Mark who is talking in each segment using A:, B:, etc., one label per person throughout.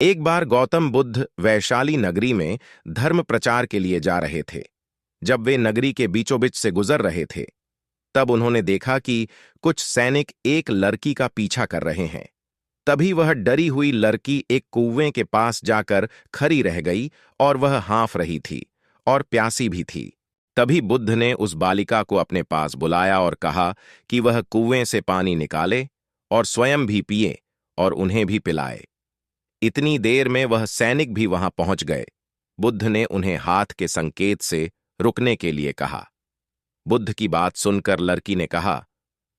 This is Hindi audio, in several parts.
A: एक बार गौतम बुद्ध वैशाली नगरी में धर्म प्रचार के लिए जा रहे थे। जब वे नगरी के बीचों बीच से गुजर रहे थे, तब उन्होंने देखा कि कुछ सैनिक एक लड़की का पीछा कर रहे हैं। तभी वह डरी हुई लड़की एक कुएं के पास जाकर खड़ी रह गई और वह हाँफ रही थी और प्यासी भी थी। तभी बुद्ध ने उस बालिका को अपने पास बुलाया और कहा कि वह कुएं से पानी निकाले और स्वयं भी पिए और उन्हें भी पिलाए। इतनी देर में वह सैनिक भी वहां पहुंच गए। बुद्ध ने उन्हें हाथ के संकेत से रुकने के लिए कहा। बुद्ध की बात सुनकर लड़की ने कहा,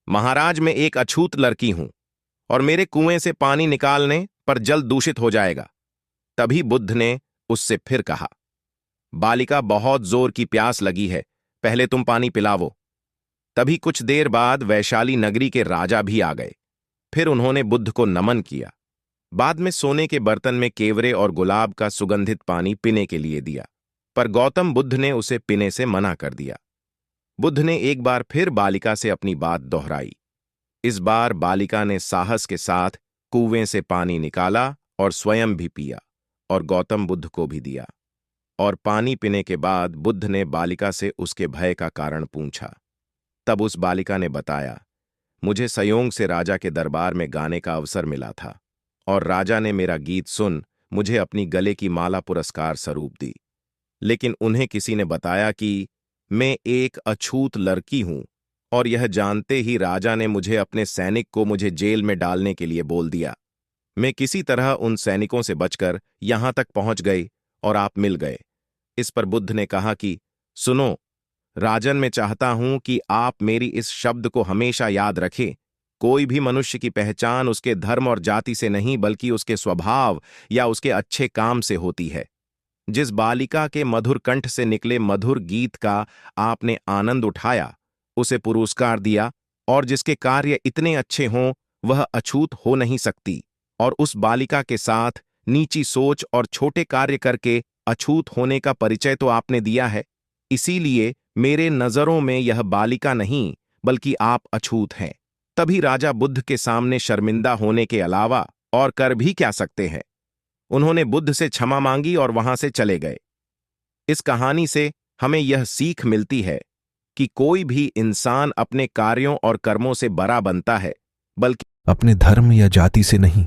A: महाराज, मैं एक अछूत लड़की हूं और मेरे कुएं से पानी निकालने पर जल दूषित हो जाएगा। तभी बुद्ध ने उससे फिर कहा, बालिका, बहुत जोर की प्यास लगी है, पहले तुम पानी पिलावो। तभी कुछ देर बाद वैशाली नगरी के राजा भी आ गए। फिर उन्होंने बुद्ध को नमन किया। बाद में सोने के बर्तन में केवरे और गुलाब का सुगंधित पानी पीने के लिए दिया, पर गौतम बुद्ध ने उसे पीने से मना कर दिया। बुद्ध ने एक बार फिर बालिका से अपनी बात दोहराई। इस बार बालिका ने साहस के साथ कुएं से पानी निकाला और स्वयं भी पिया और गौतम बुद्ध को भी दिया। और पानी पीने के बाद बुद्ध ने बालिका से उसके भय का कारण पूछा। तब उस बालिका ने बताया, मुझे संयोग से राजा के दरबार में गाने का अवसर मिला था और राजा ने मेरा गीत सुन मुझे अपनी गले की माला पुरस्कार स्वरूप दी। लेकिन उन्हें किसी ने बताया कि मैं एक अछूत लड़की हूं और यह जानते ही राजा ने मुझे अपने सैनिक को मुझे जेल में डालने के लिए बोल दिया। मैं किसी तरह उन सैनिकों से बचकर यहां तक पहुंच गई और आप मिल गए। इस पर बुद्ध ने कहा कि सुनो राजन, मैं चाहता हूं कि आप मेरी इस शब्द को हमेशा याद रखें। कोई भी मनुष्य की पहचान उसके धर्म और जाति से नहीं बल्कि उसके स्वभाव या उसके अच्छे काम से होती है। जिस बालिका के मधुर कंठ से निकले मधुर गीत का आपने आनंद उठाया, उसे पुरस्कार दिया, और जिसके कार्य इतने अच्छे हों वह अछूत हो नहीं सकती। और उस बालिका के साथ नीची सोच और छोटे कार्य करके अछूत होने का परिचय तो आपने दिया है। इसीलिए मेरे नजरों में यह बालिका नहीं बल्कि आप अछूत हैं। तभी राजा बुद्ध के सामने शर्मिंदा होने के अलावा और कर भी क्या सकते हैं। उन्होंने बुद्ध से क्षमा मांगी और वहां से चले गए। इस कहानी से हमें यह सीख मिलती है कि कोई भी इंसान अपने कार्यों और कर्मों से बड़ा बनता है, बल्कि
B: अपने धर्म या जाति से नहीं।